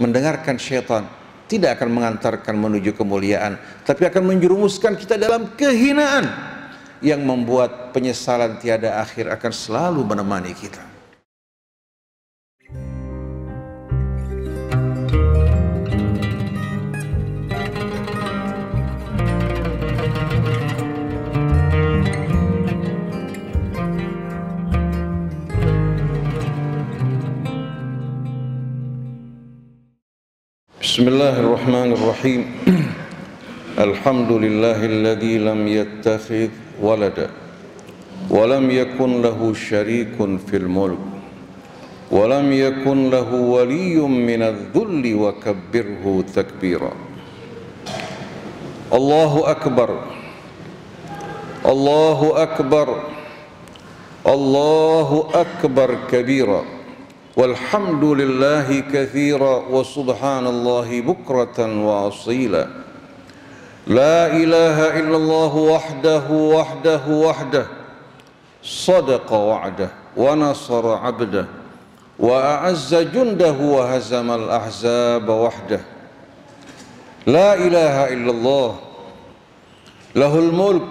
mendengarkan syaitan tidak akan mengantarkan menuju kemuliaan, tapi akan menjerumuskan kita dalam kehinaan yang membuat penyesalan tiada akhir akan selalu menemani kita. Bismillahirrahmanirrahim. Alhamdulillahilladzi lam yattakhidh walada wa lam yakun lahu syarikun fil mulk wa lam yakun lahu waliyyun minadh-dhulli wa kabbirhu takbira. Allahu akbar. Allahu akbar. Allahu akbar kabira. Walhamdulillahi katsira wa subhanallahi bukratan wa asila. La ilaha illallah wahdahu sadaqa wa'dah wa nasara 'abdah wa a'azza jundahu wa hazamal ahzaba wahdah. La ilaha illallah lahul mulk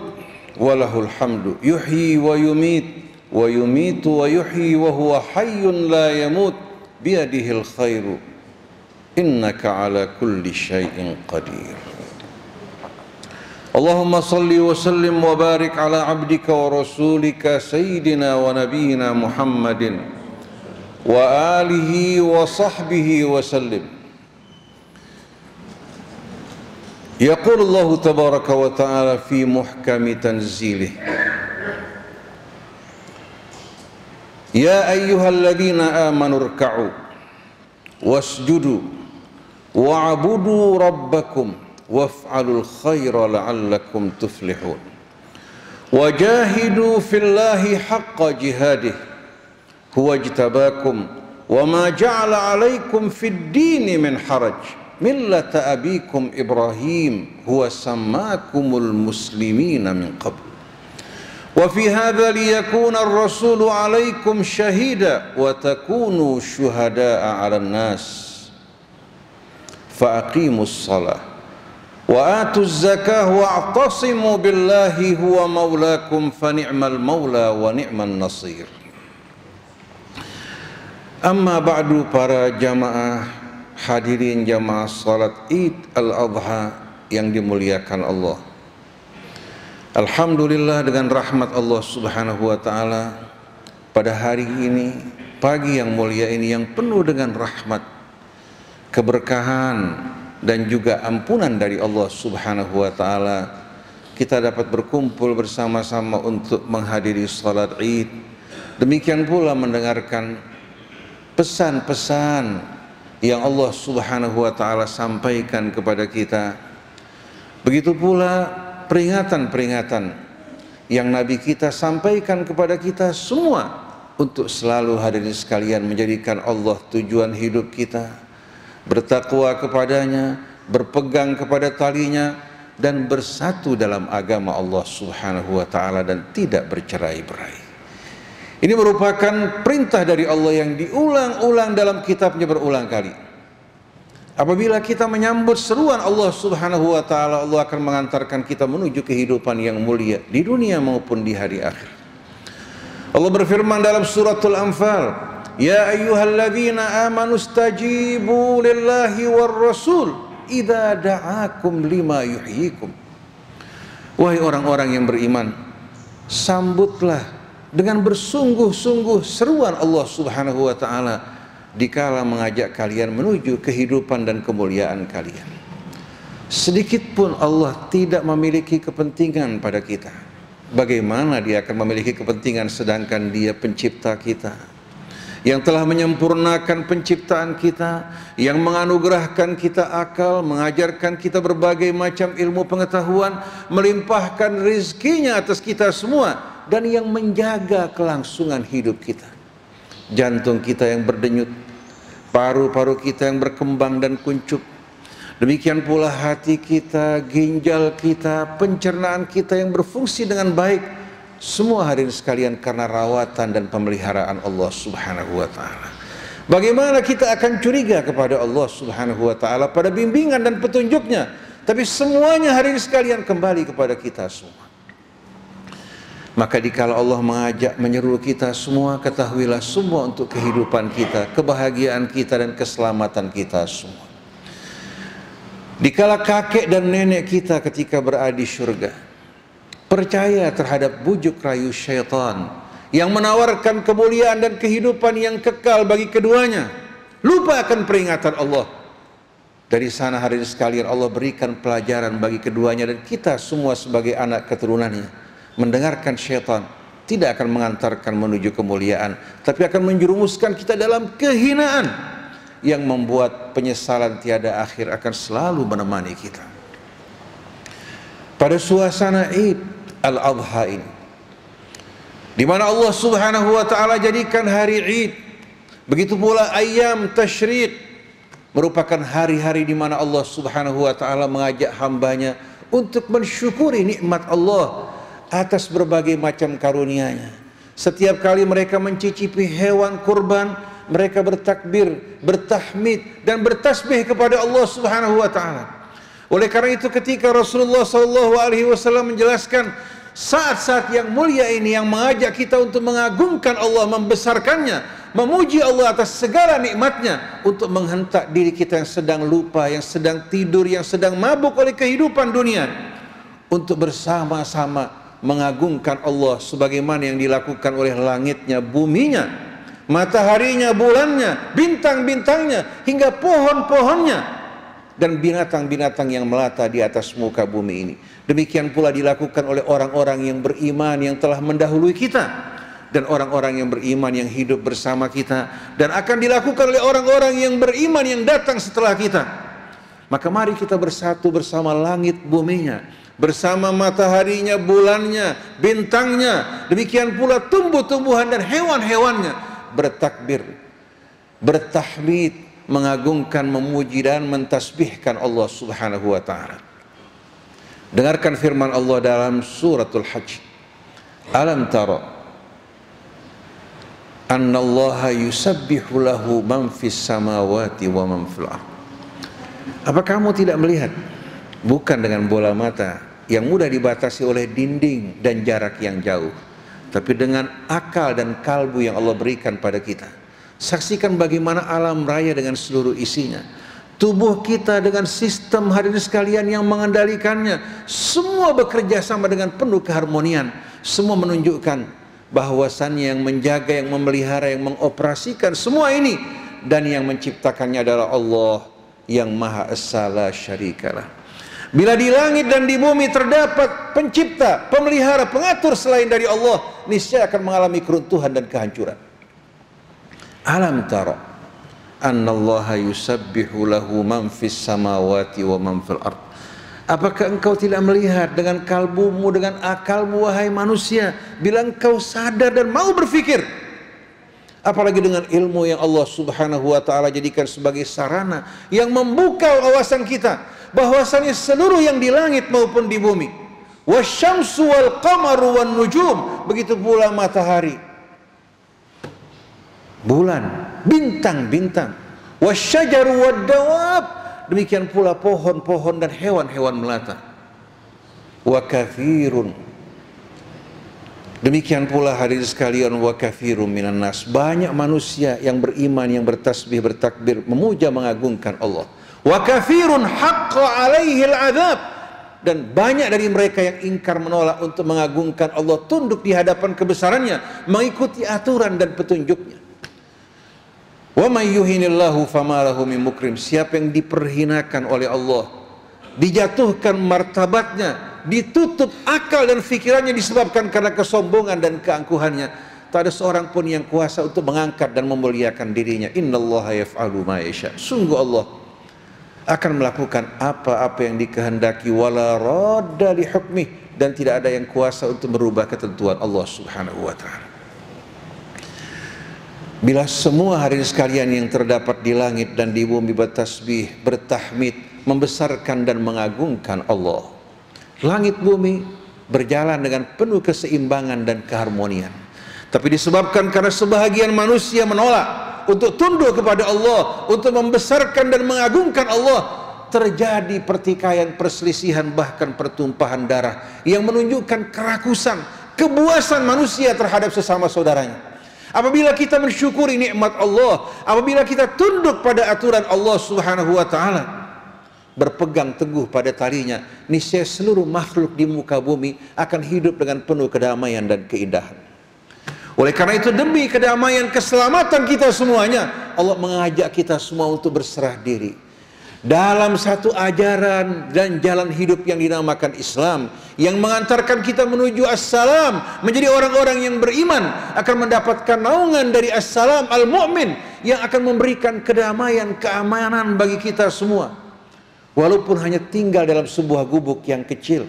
wa lahul hamdu yuhyi wa yumiit wa yumitu wa yuhyi wa huwa hayyun la yamut biyadihil khairu innaka ala kulli syai'in qadir. Allahumma salli wa sallim wa barik ala abdika wa rasulika sayyidina wa nabiyyina Muhammadin wa alihi wa sahbihi wa sallim. Yaqulu Allah tabaraka wa ta'ala fi muhkami tanzilih: Ya ayyuhalladzina amanu rka'u wasjudu wa'budu rabbakum waf'alul khaira la'allakum tuflihun wajahidu fillahi haqqa jihadih huwa jtabakum wa ma ja'ala 'alaikum fid dini min haraj millata abikum Ibrahim huwa sammakumul muslimina min qabl wa fi hadza liyakuna ar-rasulu 'alaikum syahida wa takunu syuhada'a 'alan nas fa aqimus shalah wa atuz zakah wa a'tasimu billahi huwa maulakum fa ni'mal maula wa ni'man nasir. Amma ba'du, para jamaah hadirin jamaah salat Id al-Adha yang dimuliakan Allah. Alhamdulillah, dengan rahmat Allah subhanahu wa ta'ala, pada hari ini, pagi yang mulia ini yang penuh dengan rahmat, keberkahan dan juga ampunan dari Allah subhanahu wa ta'ala, kita dapat berkumpul bersama-sama untuk menghadiri salat Id. Demikian pula mendengarkan pesan-pesan yang Allah subhanahu wa ta'ala sampaikan kepada kita. Begitu pula peringatan-peringatan yang Nabi kita sampaikan kepada kita semua, untuk selalu hadirin sekalian menjadikan Allah tujuan hidup kita, bertakwa kepadanya, berpegang kepada talinya, dan bersatu dalam agama Allah subhanahu wa ta'ala dan tidak bercerai-berai. Ini merupakan perintah dari Allah yang diulang-ulang dalam kitabnya berulang kali. Apabila kita menyambut seruan Allah subhanahu wa ta'ala, Allah akan mengantarkan kita menuju kehidupan yang mulia di dunia maupun di hari akhir. Allah berfirman dalam suratul Anfal: Ya ayyuhalladzina amanu stajibu lillahi war rasul idza da'akum lima yuhyikum. Wahai orang-orang yang beriman, sambutlah dengan bersungguh-sungguh seruan Allah subhanahu wa ta'ala dikala mengajak kalian menuju kehidupan dan kemuliaan kalian. Sedikit pun Allah tidak memiliki kepentingan pada kita. Bagaimana Dia akan memiliki kepentingan sedangkan Dia pencipta kita, yang telah menyempurnakan penciptaan kita, yang menganugerahkan kita akal, mengajarkan kita berbagai macam ilmu pengetahuan, melimpahkan rizkinya atas kita semua, dan yang menjaga kelangsungan hidup kita. Jantung kita yang berdenyut, paru-paru kita yang berkembang dan kuncup, demikian pula hati kita, ginjal kita, pencernaan kita yang berfungsi dengan baik, semua hadirin sekalian karena rawatan dan pemeliharaan Allah subhanahu wa ta'ala. Bagaimana kita akan curiga kepada Allah Subhanahu wa ta'ala pada bimbingan dan petunjuknya? Tapi semuanya hari ini sekalian kembali kepada kita semua. Maka dikala Allah mengajak menyeru kita semua, ketahuilah semua untuk kehidupan kita, kebahagiaan kita dan keselamatan kita semua. Dikala kakek dan nenek kita ketika berada di surga percaya terhadap bujuk rayu syaitan yang menawarkan kemuliaan dan kehidupan yang kekal bagi keduanya, lupa akan peringatan Allah. Dari sana hari ini sekalian Allah berikan pelajaran bagi keduanya, dan kita semua sebagai anak keturunannya mendengarkan syaitan tidak akan mengantarkan menuju kemuliaan, tapi akan menjerumuskan kita dalam kehinaan yang membuat penyesalan tiada akhir akan selalu menemani kita. Pada suasana Id Al-Adha ini, di mana Allah Subhanahu wa ta'ala jadikan hari Id, begitu pula ayam tasyrik merupakan hari-hari di mana Allah Subhanahu wa ta'ala mengajak hambanya untuk mensyukuri nikmat Allah atas berbagai macam karunia-Nya. Setiap kali mereka mencicipi hewan kurban, mereka bertakbir, bertahmid dan bertasbih kepada Allah Subhanahu wa ta'ala. Oleh karena itu ketika Rasulullah SAW menjelaskan saat-saat yang mulia ini yang mengajak kita untuk mengagungkan Allah, membesarkannya, memuji Allah atas segala nikmatnya, untuk menghentak diri kita yang sedang lupa, yang sedang tidur, yang sedang mabuk oleh kehidupan dunia, untuk bersama-sama mengagungkan Allah sebagaimana yang dilakukan oleh langitnya, buminya, mataharinya, bulannya, bintang-bintangnya, hingga pohon-pohonnya dan binatang-binatang yang melata di atas muka bumi ini. Demikian pula dilakukan oleh orang-orang yang beriman yang telah mendahului kita, dan orang-orang yang beriman yang hidup bersama kita, dan akan dilakukan oleh orang-orang yang beriman yang datang setelah kita. Maka mari kita bersatu bersama langit buminya, bersama mataharinya, bulannya, bintangnya, demikian pula tumbuh-tumbuhan dan hewan-hewannya, bertakbir, bertahmid, mengagungkan, memuji dan mentasbihkan Allah Subhanahu wa ta'ala. Dengarkan firman Allah dalam suratul Hajj. Alam tara annallaha yusabbihu lahu man fis samawati wa man fil ardh. Apa kamu tidak melihat, bukan dengan bola mata yang mudah dibatasi oleh dinding dan jarak yang jauh, tapi dengan akal dan kalbu yang Allah berikan pada kita. Saksikan bagaimana alam raya dengan seluruh isinya, tubuh kita dengan sistem hari ini sekalian yang mengendalikannya, semua bekerja sama dengan penuh keharmonian. Semua menunjukkan bahwasannya yang menjaga, yang memelihara, yang mengoperasikan semua ini dan yang menciptakannya adalah Allah yang Maha Esa la syarikalah. Bila di langit dan di bumi terdapat pencipta, pemelihara, pengatur selain dari Allah, niscaya akan mengalami keruntuhan dan kehancuran. Alam tara annallaha yusabbihu lahu man fis samawati wa man fil ard. Apakah engkau tidak melihat dengan kalbumu, dengan akalmu wahai manusia, bila engkau sadar dan mau berfikir, apalagi dengan ilmu yang Allah Subhanahu wa ta'ala jadikan sebagai sarana yang membuka wawasan kita, bahwasanya seluruh yang di langit maupun di bumi, wasyamsu wal qamaru wan nujum, begitu pula matahari, bulan, bintang-bintang, wasyajaru wad dawab, demikian pula pohon-pohon dan hewan-hewan melata, wa kathirun, demikian pula hadirin sekalian, wa kathirun minan nas, banyak manusia yang beriman, yang bertasbih, bertakbir, memuja, mengagungkan Allah. Wa kathirun haqqa alaihi al-'adzab, dan banyak dari mereka yang ingkar, menolak untuk mengagungkan Allah, tunduk di hadapan kebesarannya, mengikuti aturan dan petunjuknya. Wa may yuhinillahu fama lahu min mukrim, siapa yang diperhinakan oleh Allah, dijatuhkan martabatnya, ditutup akal dan fikirannya disebabkan karena kesombongan dan keangkuhannya, tak ada seorang pun yang kuasa untuk mengangkat dan memuliakan dirinya. Innallaha yaf'alu ma yasha, sungguh Allah akan melakukan apa-apa yang dikehendaki, wala radda li hukmih, dan tidak ada yang kuasa untuk merubah ketentuan Allah Subhanahu wa ta'ala. Bila semua hari sekalian yang terdapat di langit dan di bumi bertasbih, bertahmid, membesarkan dan mengagungkan Allah, langit bumi berjalan dengan penuh keseimbangan dan keharmonian. Tapi disebabkan karena sebahagian manusia menolak, untuk tunduk kepada Allah, untuk membesarkan dan mengagungkan Allah, terjadi pertikaian, perselisihan, bahkan pertumpahan darah yang menunjukkan kerakusan, kebuasan manusia terhadap sesama saudaranya. Apabila kita mensyukuri nikmat Allah, apabila kita tunduk pada aturan Allah Subhanahu wa taala, berpegang teguh pada talinya, niscaya seluruh makhluk di muka bumi akan hidup dengan penuh kedamaian dan keindahan. Oleh karena itu, demi kedamaian keselamatan kita semuanya, Allah mengajak kita semua untuk berserah diri dalam satu ajaran dan jalan hidup yang dinamakan Islam, yang mengantarkan kita menuju assalam, menjadi orang-orang yang beriman, akan mendapatkan naungan dari assalam al-mu'min yang akan memberikan kedamaian, keamanan bagi kita semua. Walaupun hanya tinggal dalam sebuah gubuk yang kecil,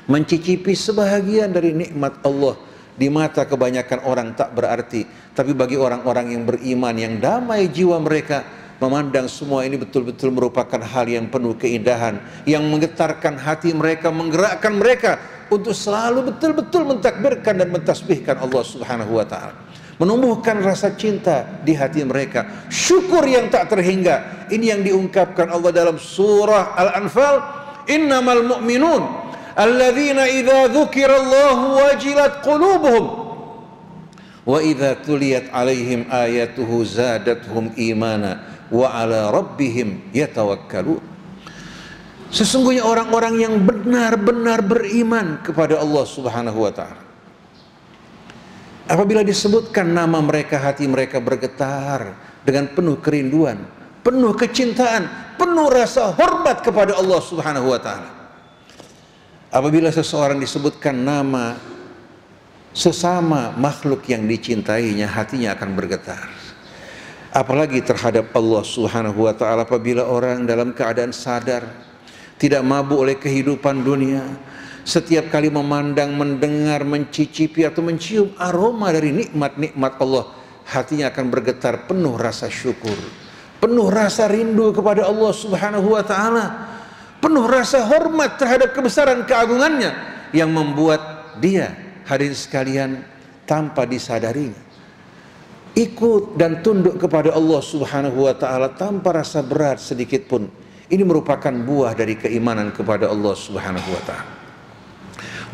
mencicipi sebahagian dari nikmat Allah, di mata kebanyakan orang tak berarti, tapi bagi orang-orang yang beriman, yang damai jiwa mereka, memandang semua ini betul-betul merupakan hal yang penuh keindahan, yang menggetarkan hati mereka, menggerakkan mereka untuk selalu betul-betul mentakbirkan dan mentasbihkan Allah Subhanahu wa taala, menumbuhkan rasa cinta di hati mereka, syukur yang tak terhingga. Ini yang diungkapkan Allah dalam surah Al-Anfal, innamal mu'minun alladzina idza dzukirallahu wajilat qulubuhum wa idza tuliyat alaihim ayatuhu zadatuhum imana wa ala rabbihim yatawakkalun. Sesungguhnya orang-orang yang benar-benar beriman kepada Allah Subhanahu wa taala, apabila disebutkan nama mereka, hati mereka bergetar dengan penuh kerinduan, penuh kecintaan, penuh rasa hormat kepada Allah Subhanahu wa taala. Apabila seseorang disebutkan nama sesama makhluk yang dicintainya, hatinya akan bergetar. Apalagi terhadap Allah Subhanahu wa taala, apabila orang dalam keadaan sadar, tidak mabuk oleh kehidupan dunia, setiap kali memandang, mendengar, mencicipi atau mencium aroma dari nikmat-nikmat Allah, hatinya akan bergetar penuh rasa syukur, penuh rasa rindu kepada Allah Subhanahu wa taala, penuh rasa hormat terhadap kebesaran keagungannya, yang membuat dia, hadirin sekalian, tanpa disadarinya, ikut dan tunduk kepada Allah Subhanahu wa taala tanpa rasa berat sedikit pun. Ini merupakan buah dari keimanan kepada Allah Subhanahu wa taala.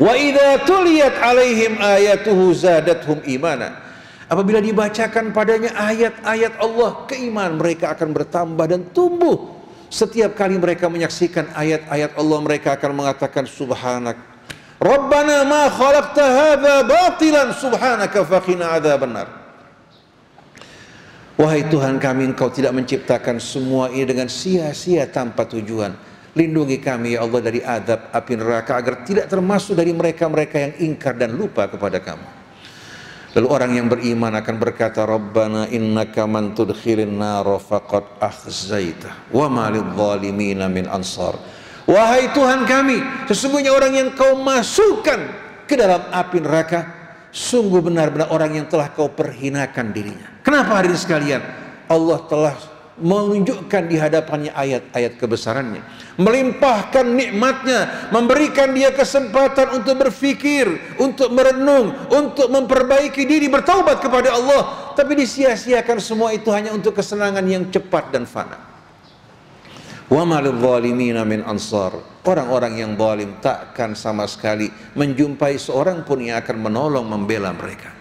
Wa idza tuliyat alaihim ayatuhu zadatuhum imana. Apabila dibacakan padanya ayat-ayat Allah, keimanan mereka akan bertambah dan tumbuh. Setiap kali mereka menyaksikan ayat-ayat Allah, mereka akan mengatakan subhanak Rabbana ma khalaqta hadza batilan subhanaka faqina adzabannar. Wahai Tuhan kami, Engkau tidak menciptakan semua ini dengan sia-sia tanpa tujuan. Lindungi kami ya Allah dari azab api neraka, agar tidak termasuk dari mereka-mereka yang ingkar dan lupa kepada Kamu. Lalu orang yang beriman akan berkata, Rabbana innaka man tudkhilin nara faqad akhzaita wa ma lidh-dhalimina min ansar. Wahai Tuhan kami, sesungguhnya orang yang Kau masukkan ke dalam api neraka, sungguh benar-benar orang yang telah Kau perhinakan dirinya. Kenapa hadirin sekalian? Allah telah menunjukkan di hadapannya ayat-ayat kebesarannya, melimpahkan nikmatnya, memberikan dia kesempatan untuk berfikir, untuk merenung, untuk memperbaiki diri, bertaubat kepada Allah, tapi disia-siakan semua itu hanya untuk kesenangan yang cepat dan fana. Wa ma lidh-dhalimina min ansar. Orang-orang yang zalim takkan sama sekali menjumpai seorang pun yang akan menolong membela mereka.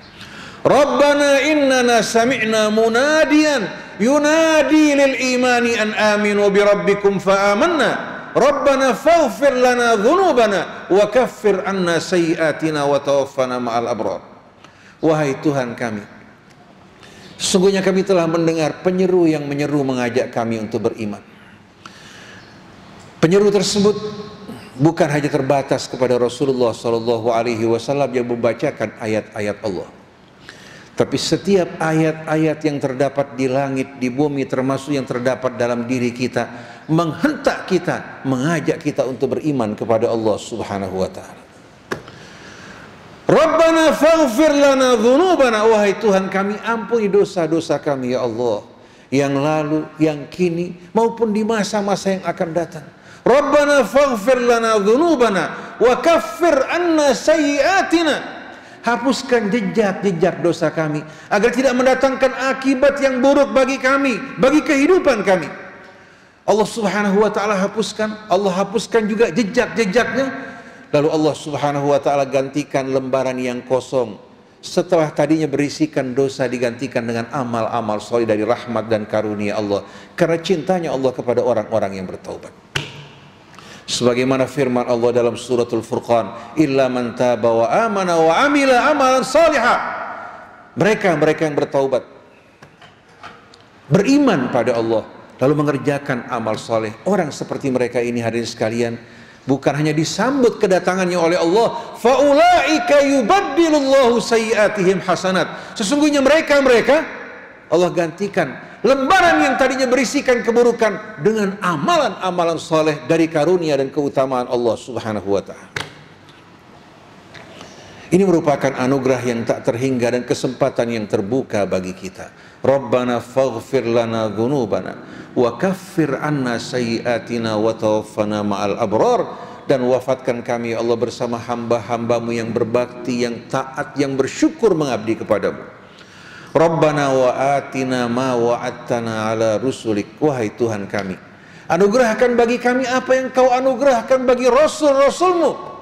Rabbana innana sami'na munadiyan yunadi lil imani an aminu bi rabbikum fa amanna. Rabbana faghfir lana dhunubana wa kaffir anna sayyi'atina wa tawaffana ma'al abrar. Wahai Tuhan kami, sesungguhnya kami telah mendengar penyeru yang menyeru mengajak kami untuk beriman. Penyeru tersebut bukan hanya terbatas kepada Rasulullah SAW yang membacakan ayat-ayat Allah, tapi setiap ayat-ayat yang terdapat di langit, di bumi, termasuk yang terdapat dalam diri kita, menghentak kita, mengajak kita untuk beriman kepada Allah Subhanahu wa taala. Rabbana faghfir lana dhunubana. Wahai Tuhan kami, ampuni dosa-dosa kami ya Allah, yang lalu, yang kini, maupun di masa-masa yang akan datang. Rabbana faghfir lana dhunubana wa kaffir anna sayyi'atina. hapuskan jejak-jejak dosa kami, agar tidak mendatangkan akibat yang buruk bagi kami, bagi kehidupan kami. Allah Subhanahu wa ta'ala hapuskan, Allah hapuskan juga jejak-jejaknya. Lalu Allah Subhanahu wa ta'ala gantikan lembaran yang kosong. Setelah tadinya berisikan dosa, digantikan dengan amal-amal soleh dari rahmat dan karunia Allah, karena cintanya Allah kepada orang-orang yang bertaubat. Sebagaimana firman Allah dalam suratul Furqan, illa man taba wa amana wa amila amalan salihah. Mereka yang bertaubat, beriman pada Allah, lalu mengerjakan amal soleh. Orang seperti mereka ini, hadirin sekalian, bukan hanya disambut kedatangannya oleh Allah, faulaika yubaddilullahu sayyiatihim hasanat. Sesungguhnya mereka Allah gantikan lembaran yang tadinya berisikan keburukan dengan amalan-amalan soleh dari karunia dan keutamaan Allah Subhanahu wa ta'ala. Ini merupakan anugerah yang tak terhingga dan kesempatan yang terbuka bagi kita. Rabbana faghfir lana dhunubana wa kaffir anna sayyiatina wa tawaffana ma'al abrar. Dan wafatkan kami ya Allah bersama hamba-hambamu yang berbakti, yang taat, yang bersyukur mengabdi kepadamu. Rabbana wa atina ma wa'adtana ala rusulik. Wahai Tuhan kami, anugerahkan bagi kami apa yang kau anugerahkan bagi rasul-rasulmu.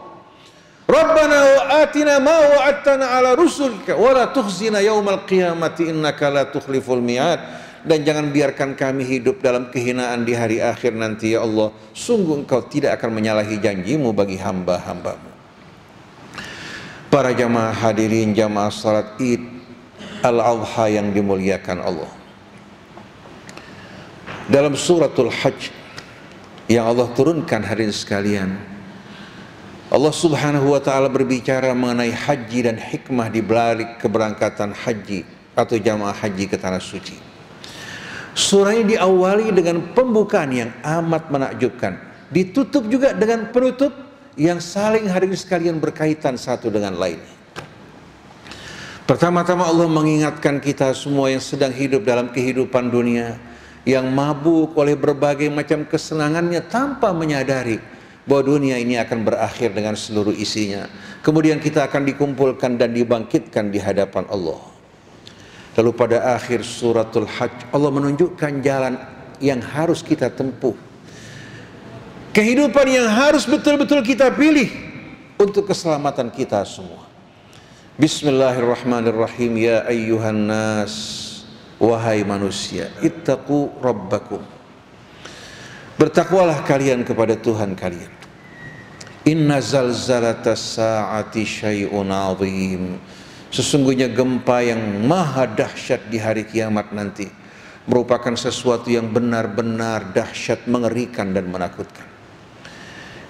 Rabbana wa atina ma wa'adtana ala rusulika wa la tukhzina yaumal qiyamati innaka la tukhliful mi'ad. Dan jangan biarkan kami hidup dalam kehinaan di hari akhir nanti ya Allah. Sungguh Engkau tidak akan menyalahi janjimu bagi hamba-hambamu. Para jamaah hadirin jamaah salat Id Al-Adha yang dimuliakan Allah, dalam suratul Hajj yang Allah turunkan hadirin sekalian, Allah Subhanahu wa ta'ala berbicara mengenai haji dan hikmah di balik keberangkatan haji atau jamaah haji ke tanah suci. Surah ini diawali dengan pembukaan yang amat menakjubkan, ditutup juga dengan penutup yang saling hadirin sekalian berkaitan satu dengan lainnya. Pertama-tama Allah mengingatkan kita semua yang sedang hidup dalam kehidupan dunia, yang mabuk oleh berbagai macam kesenangannya tanpa menyadari bahwa dunia ini akan berakhir dengan seluruh isinya. Kemudian kita akan dikumpulkan dan dibangkitkan di hadapan Allah. Lalu pada akhir suratul Hajj Allah menunjukkan jalan yang harus kita tempuh, kehidupan yang harus betul-betul kita pilih untuk keselamatan kita semua. Bismillahirrahmanirrahim. Ya ayyuhan nas, wahai manusia, ittaqu rabbakum, bertakwalah kalian kepada Tuhan kalian. Inna zalzalatas sa'ati syai'un 'azim. Sesungguhnya gempa yang maha dahsyat di hari kiamat nanti merupakan sesuatu yang benar-benar dahsyat, mengerikan dan menakutkan.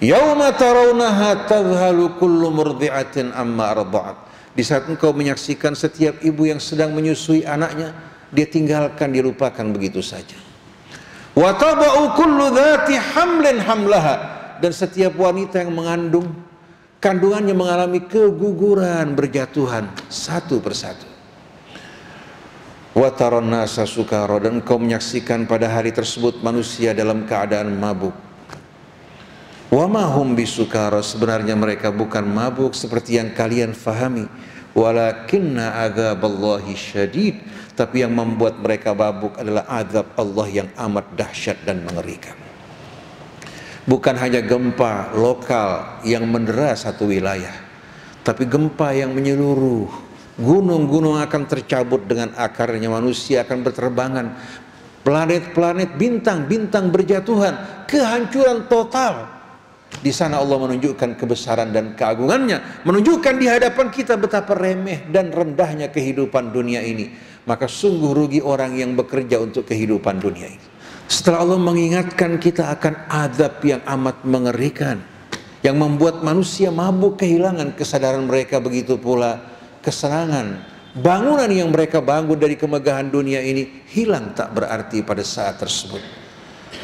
Yauma tarawnaha tadhhalu kullu murdi'atin amma arda'at. Di saat engkau menyaksikan setiap ibu yang sedang menyusui anaknya, dia tinggalkan, dilupakan begitu saja. Wa taba'u kullu dhati hamlin hamlaha. Dan setiap wanita yang mengandung, kandungannya mengalami keguguran, berjatuhan satu persatu. Wa taran nasa sukara. Dan engkau menyaksikan pada hari tersebut manusia dalam keadaan mabuk. Wa ma hum bisukara. Sebenarnya mereka bukan mabuk seperti yang kalian fahami. Walakinna adzaballahi syadid. Tapi yang membuat mereka mabuk adalah azab Allah yang amat dahsyat dan mengerikan. Bukan hanya gempa lokal yang mendera satu wilayah, tapi gempa yang menyeluruh. Gunung-gunung akan tercabut dengan akarnya, manusia akan berterbangan, planet-planet, bintang-bintang berjatuhan, kehancuran total. Di sana Allah menunjukkan kebesaran dan keagungannya, menunjukkan di hadapan kita betapa remeh dan rendahnya kehidupan dunia ini. Maka sungguh rugi orang yang bekerja untuk kehidupan dunia ini. Setelah Allah mengingatkan kita akan azab yang amat mengerikan, yang membuat manusia mabuk, kehilangan kesadaran mereka, begitu pula kesenangan, bangunan yang mereka bangun dari kemegahan dunia ini hilang tak berarti pada saat tersebut.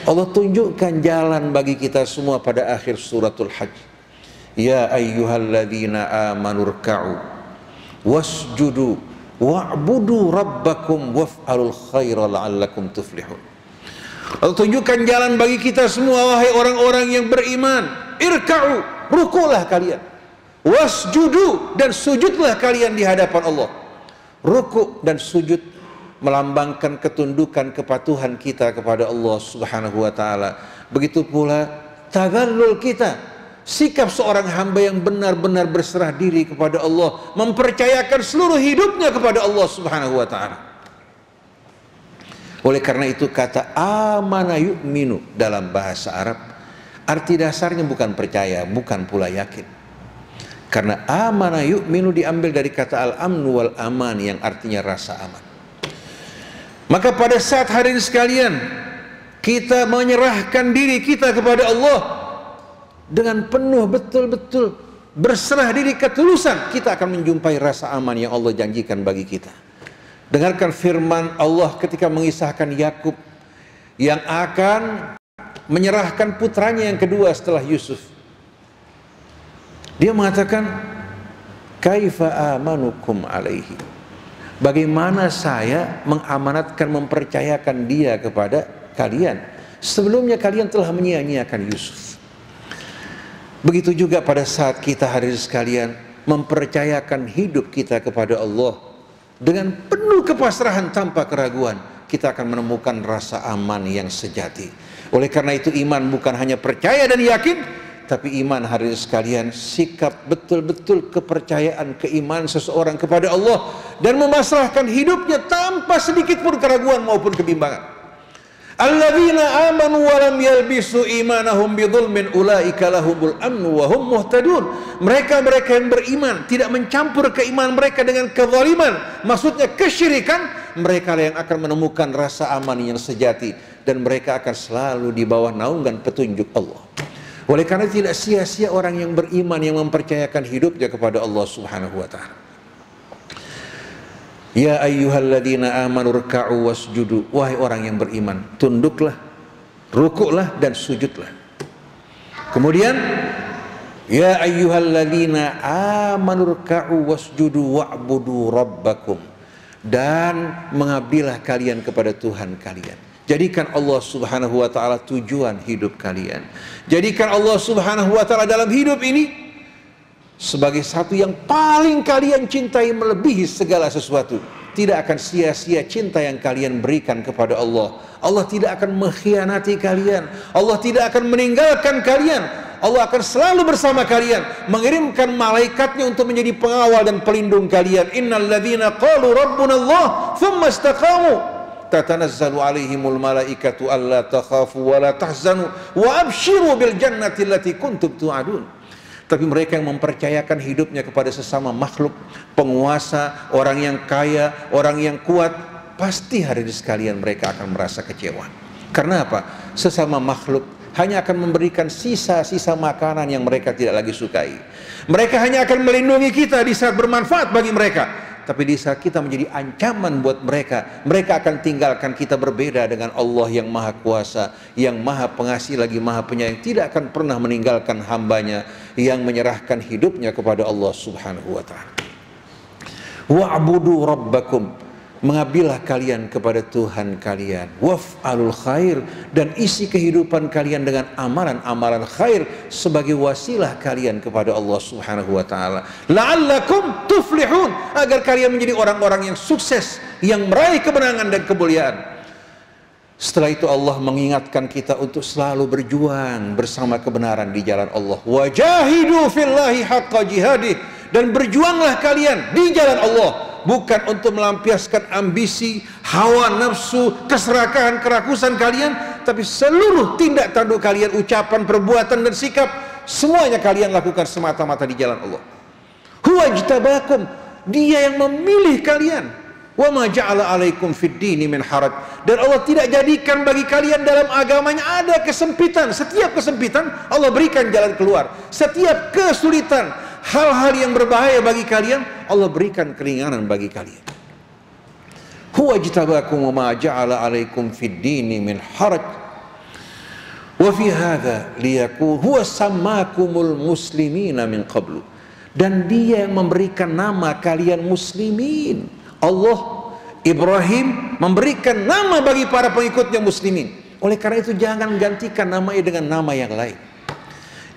Allah tunjukkan jalan bagi kita semua pada akhir suratul Hajj. Ya ayyuhalladzina amanu rka'u wasjudu wa'budu rabbakum waf'alul khaira la'allakum tuflihun. Allah tunjukkan jalan bagi kita semua, wahai orang-orang yang beriman. Irka'u, rukulah kalian. wasjudu, dan sujudlah kalian di hadapan Allah. Rukuk dan sujud melambangkan ketundukan kepatuhan kita kepada Allah Subhanahu wa taala. Begitu pula tadallul kita, sikap seorang hamba yang benar-benar berserah diri kepada Allah, mempercayakan seluruh hidupnya kepada Allah Subhanahu wa taala. Oleh karena itu kata amana yu'minu dalam bahasa Arab arti dasarnya bukan percaya, bukan pula yakin. Karena amana yu'minu diambil dari kata al-amnu wal aman yang artinya rasa aman. Maka pada saat hadirin sekalian kita menyerahkan diri kita kepada Allah dengan penuh betul-betul berserah diri ketulusan, kita akan menjumpai rasa aman yang Allah janjikan bagi kita. Dengarkan firman Allah ketika mengisahkan Yakub yang akan menyerahkan putranya yang kedua setelah Yusuf. Dia mengatakan, kaifa amanukum alaihi, bagaimana saya mengamanatkan, mempercayakan dia kepada kalian, sebelumnya kalian telah menyia-nyiakan Yusuf. Begitu juga pada saat kita hadirin sekalian mempercayakan hidup kita kepada Allah dengan penuh kepasrahan tanpa keraguan, kita akan menemukan rasa aman yang sejati. Oleh karena itu iman bukan hanya percaya dan yakin, tapi iman hadirin sekalian sikap betul-betul kepercayaan, keimanan seseorang kepada Allah dan memasrahkan hidupnya tanpa sedikit pun keraguan maupun kebimbangan. Alladzina amanu wa lam yalbisu imanahum bidzulmin ulaika lahumul amnu wa hum muhtadun. Mereka-mereka yang beriman tidak mencampur keimanan mereka dengan kezaliman, maksudnya kesyirikan, mereka yang akan menemukan rasa aman yang sejati dan mereka akan selalu di bawah naungan petunjuk Allah. Oleh karena tidak sia-sia orang yang beriman yang mempercayakan hidupnya kepada Allah Subhanahu wa taala. Ya ayyuhalladzina amanu ruk'u wasjudu, wahai orang yang beriman, tunduklah, rukuklah dan sujudlah. Kemudian ya ayyuhalladzina amanu ruk'u wasjudu wa'budu rabbakum, dan mengabdilah kalian kepada Tuhan kalian. Jadikan Allah Subhanahu wa taala tujuan hidup kalian. Jadikan Allah Subhanahu wa taala dalam hidup ini sebagai satu yang paling kalian cintai melebihi segala sesuatu. Tidak akan sia-sia cinta yang kalian berikan kepada Allah. Allah tidak akan mengkhianati kalian. Allah tidak akan meninggalkan kalian. Allah akan selalu bersama kalian, mengirimkan malaikatnya untuk menjadi pengawal dan pelindung kalian. Innal ladzina qalu rabbuna Allah tsumma istaqamu tatanazzalu alaihimul malaikatu alla takhafu wa la tahzanu wa abshiru bil jannati allati kuntum tu'adun. Tapi mereka yang mempercayakan hidupnya kepada sesama makhluk, penguasa, orang yang kaya, orang yang kuat, pasti hari ini sekalian mereka akan merasa kecewa. Karena apa? Sesama makhluk hanya akan memberikan sisa-sisa makanan yang mereka tidak lagi sukai. Mereka hanya akan melindungi kita di saat bermanfaat bagi mereka. Tapi di saat kita menjadi ancaman buat mereka, mereka akan tinggalkan kita. Berbeda dengan Allah yang maha kuasa, yang maha pengasih lagi maha penyayang, tidak akan pernah meninggalkan hambanya yang menyerahkan hidupnya kepada Allah Subhanahu wa ta'ala. Wa'budu rabbakum, mengabdilah kalian kepada Tuhan kalian. Waf'alul khair, dan isi kehidupan kalian dengan amalan-amalan khair sebagai wasilah kalian kepada Allah Subhanahu wa taala. La'allakum tuflihun, agar kalian menjadi orang-orang yang sukses, yang meraih kemenangan dan kemuliaan. Setelah itu Allah mengingatkan kita untuk selalu berjuang bersama kebenaran di jalan Allah. Wajahidu fillahi haqqa jihadih, dan berjuanglah kalian di jalan Allah, bukan untuk melampiaskan ambisi, hawa nafsu, keserakahan, kerakusan kalian, tapi seluruh tindak tanduk kalian, ucapan, perbuatan dan sikap, semuanya kalian lakukan semata-mata di jalan Allah. Huwa jtabakum, dia yang memilih kalian. Wa ma ja'ala alaikum fid dini min haraj, dan Allah tidak jadikan bagi kalian dalam agamanya ada kesempitan. Setiap kesempitan Allah berikan jalan keluar. Setiap kesulitan, hal-hal yang berbahaya bagi kalian, Allah berikan keringanan bagi kalian. Huwa jtabakum wa ma ja'ala alaikum fid dini min haraj wa fi hadza liyakun huwa sammakumul muslimina min qablu, dan dia yang memberikan nama kalian muslimin. Allah, Ibrahim memberikan nama bagi para pengikutnya muslimin. Oleh karena itu jangan gantikan namanya dengan nama yang lain.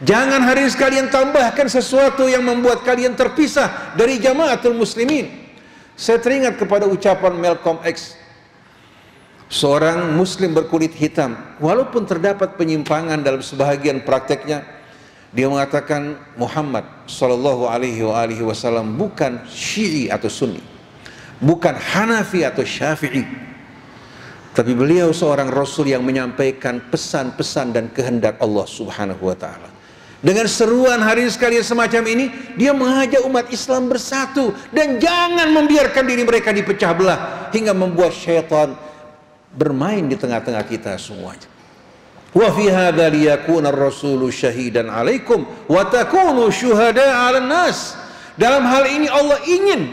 Jangan hari ini sekalian tambahkan sesuatu yang membuat kalian terpisah dari jamaatul muslimin. Saya teringat kepada ucapan Malcolm X, seorang muslim berkulit hitam. Walaupun terdapat penyimpangan dalam sebahagian prakteknya, dia mengatakan Muhammad sallallahu alaihi wasallam bukan Syi'i atau Sunni, bukan Hanafi atau Syafi'i, tapi beliau seorang Rasul yang menyampaikan pesan-pesan dan kehendak Allah subhanahu wa ta'ala. Dengan seruan hari ini sekalian semacam ini, dia mengajak umat Islam bersatu dan jangan membiarkan diri mereka dipecah belah hingga membuat syaitan bermain di tengah-tengah kita semuanya. Wa fi hadza liyakuna ar-rasulu syahidan 'alaikum wa takunu syuhada'a 'alan nas. Dalam hal ini Allah ingin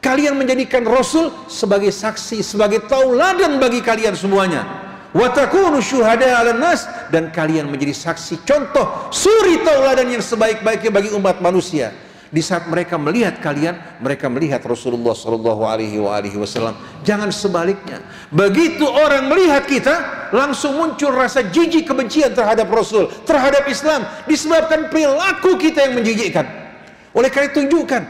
kalian menjadikan Rasul sebagai saksi, sebagai tauladan bagi kalian semuanya. Wa takunu syuhada'a 'alan nas, dan kalian menjadi saksi, contoh, suri tauladan yang sebaik-baiknya bagi umat manusia. Di saat mereka melihat kalian, mereka melihat Rasulullah sallallahu alaihi wasallam. Jangan sebaliknya. Begitu orang melihat kita, langsung muncul rasa jijik kebencian terhadap Rasul, terhadap Islam, disebabkan perilaku kita yang menjijikkan. Oleh karena itu, tunjukkan,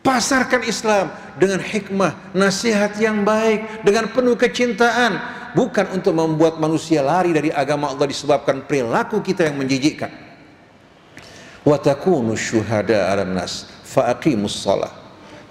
pasarkan Islam dengan hikmah, nasihat yang baik, dengan penuh kecintaan, bukan untuk membuat manusia lari dari agama Allah disebabkan perilaku kita yang menjijikkan. Wa takunu syuhada 'alan nas fa aqimus shalah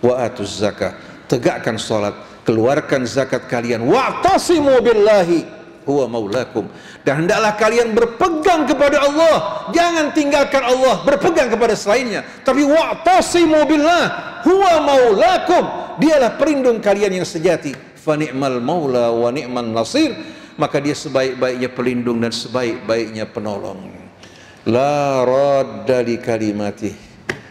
wa atuz zakah. Tegakkan salat, keluarkan zakat kalian. Wa'tasimu billahi huwa maulakum. Dan hendaklah kalian berpegang kepada Allah. Jangan tinggalkan Allah, berpegang kepada selainnya. Tapi wa'tasimu billah huwa maulakum. Dialah pelindung kalian yang sejati. Fa ni'mal maula wa ni'man nasir. Maka dia sebaik-baiknya pelindung dan sebaik-baiknya penolong. La radda li kalimatih,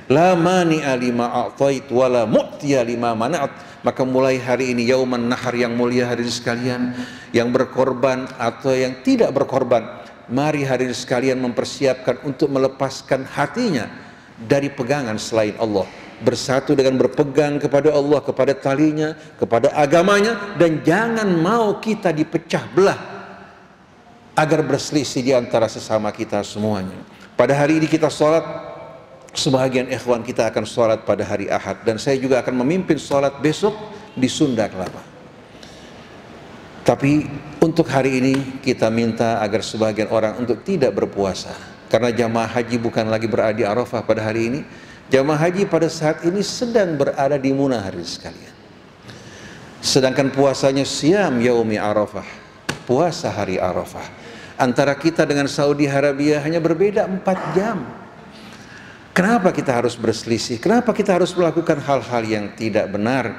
la mani'a lima a'tait, wa la mu'tiya lima mana'at. Maka mulai hari ini yauman nahar yang mulia hari ini sekalian, yang berkorban atau yang tidak berkorban, mari hari ini sekalian mempersiapkan untuk melepaskan hatinya dari pegangan selain Allah, bersatu dengan berpegang kepada Allah, kepada talinya, kepada agamanya, dan jangan mau kita dipecah belah agar berselisih di antara sesama kita semuanya. Pada hari ini kita sholat, sebahagian ikhwan kita akan sholat pada hari Ahad, dan saya juga akan memimpin sholat besok di Sunda Kelapa. Tapi untuk hari ini kita minta agar sebahagian orang untuk tidak berpuasa, karena jamaah haji bukan lagi berada di Arafah pada hari ini. Jamaah haji pada saat ini sedang berada di Munah hari sekalian. Sedangkan puasanya siam yaumi Arafah, puasa hari Arafah. Antara kita dengan Saudi Arabia hanya berbeda 4 jam. Kenapa kita harus berselisih? Kenapa kita harus melakukan hal-hal yang tidak benar?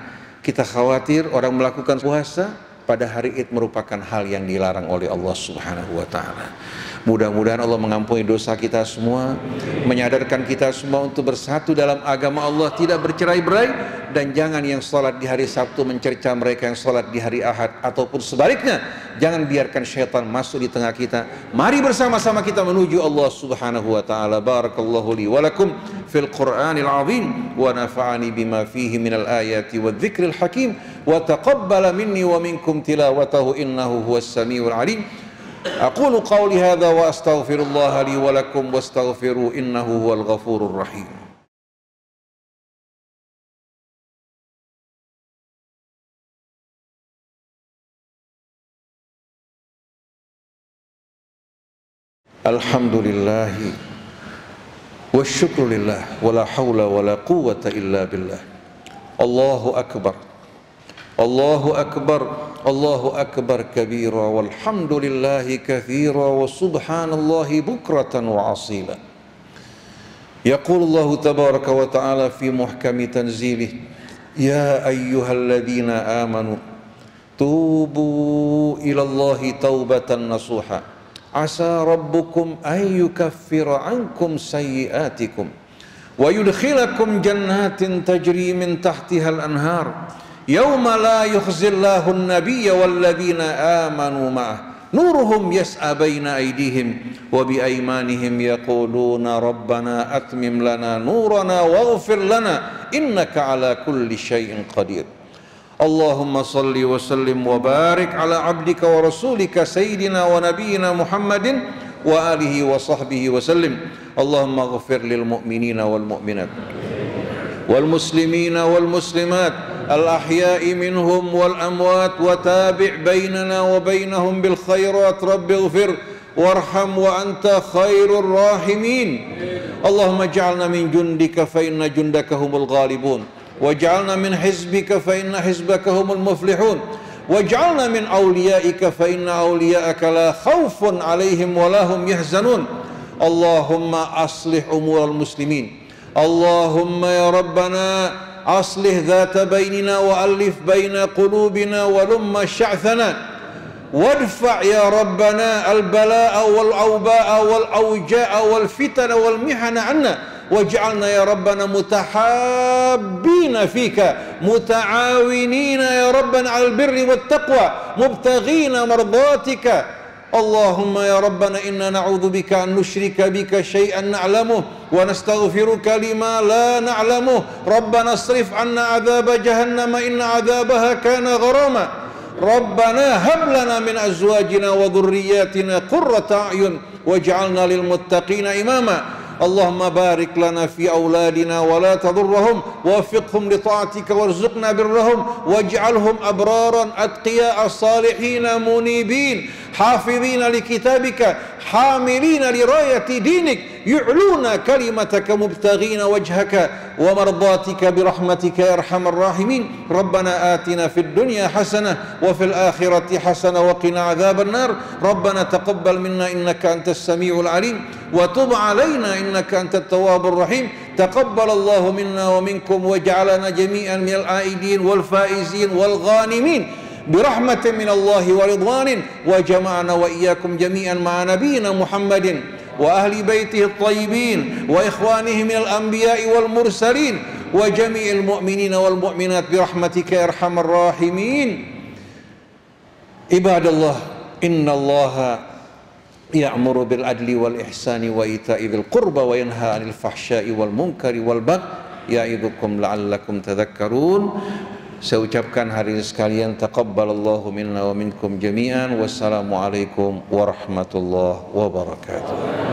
Kita khawatir orang melakukan puasa pada hari Id merupakan hal yang dilarang oleh Allah Subhanahu wa ta'ala. Mudah-mudahan Allah mengampuni dosa kita semua, menyadarkan kita semua untuk bersatu dalam agama Allah, tidak bercerai-berai, dan jangan yang sholat di hari Sabtu mencerca mereka yang sholat di hari Ahad, ataupun sebaliknya. Jangan biarkan syaitan masuk di tengah kita. Mari bersama-sama kita menuju Allah Subhanahu wa ta'ala. Barakallahu li walakum fil Qur'anil azim, wa nafa'ani bima fihi minal ayati wa dzikril hakim, wa taqabbala minni wa minkum tilawatahu innahu huwas samiul alim. Aqulu qawli hadza wa astaghfirullah li wa lakum wastaghfiru innahu huwal ghafurur rahim. Alhamdulillah wa syukrulillah wa la hawla wa la quwwata illa billah. Allahu akbar, Allahu akbar, Allahu akbar kabira, walhamdulillahi kathira, wa subhanallahi bukratan wa asila. Yaqulu Allahu tabaraka wa ta'ala fi muhkami tanzilih, ya ayyuhalladzina amanu tubu ilallahi taubatan nasuha, asa rabbukum an yukaffira ankum sayyiatikum wa yudkhilakum jannatin tajri min tahtiha al-anhar yawma la yukhzillahu an-nabiyya walladzina amanu ma'ah nuruhum yas'a baina aydihim wa bi aymanihim yaquluna rabbana atmim lana nurana waghfir lana innaka ala kulli syai'in qadir. Allahumma salli wa sallim wa barik ala abdika wa rasulika sayyidina wa nabiyyina Muhammadin wa alihi wa sahbihi wa sallim. Allahumma ighfir lil mu'minina wal mu'minat wal muslimina wal muslimat al-ahya'i minhum wal amwat wa tabi' bainana wa bainahum bil khairat. Rabbi ighfir warham wa anta khairur rahimin. Allahumma ij'alna min jundika fa inna jundaka humul ghalibun, waj'alna min hizbika fa inna hizbaka humul muflihun, waj'alna min awliyaika fa inna awliyaka la khawfun alaihim wa lahum yahzanun. Allahumma aslih umural muslimin. Allahumma ya Rabbana aslih dhata bainina wa alif baina qulubina wa lumma sya'thana wadfa' ya Rabbana al-bala'a wal-awba'a wal-awja'a wal-fitana wal-mihana anna waj'alna ya Rabbana mutahabbina fika muta'awinina ya Rabbana al-birri wat-taqwa mubtaghina mardatika. Allahumma ya Rabbana inna na'udzu bika an nusyrika bika syai'an na'lamuh wa nastaghfiruka lima la na'lamuh. Rabbana asrif 'anna 'adzaba jahannam inna 'adzabaha kana gharama. Rabbana hab lana min azwajina wa dhurriyyatina qurrata a'yun waj'alna lil muttaqina imama. Allahumma barik lana fi auladina wa la tadurrahum wafiqhum li ta'atika warzuqna birrahum waj'alhum abraran atqiya as-salihin munibin hafidhina li kitabika hamilina li rayati dinik yu'luna kalimataka mubtaghina wajhaka wa mardatika birahmatika ya arhamar rahimin. Rabbana atina fid dunya hasanah wa fil akhirati hasanah wa qina adzaban nar. Rabbana taqabbal minna innaka antas samiul alim wa tub alaina innaka antat tawwabur rahim. Taqabbalallahu minna wa minkum waj'alna jami'an minal aidin wal faizin wal ghanimin birahmatin minallahi wa ridwanin wa jama'na wa iyyakum jami'an ma'a nabiyyina Muhammadin wa ahli baitihi at-tayyibin wa ikhwanihi minal anbiya'i wal mursalin wa jami'il mu'minina wal mu'minat birahmatika ya arhamar rahimin. Ibadallah, innallaha ya'muru bil adli wal ihsani wa ita'i dzil qurba wa yanha 'anil fahsya'i wal munkari wal baghi ya'idzukum la'allakum tadhakkarun. Saya ucapkan hadirin sekalian, taqabbalallahu minna wa minkum jami'an. Wassalamualaikum warahmatullahi wabarakatuh.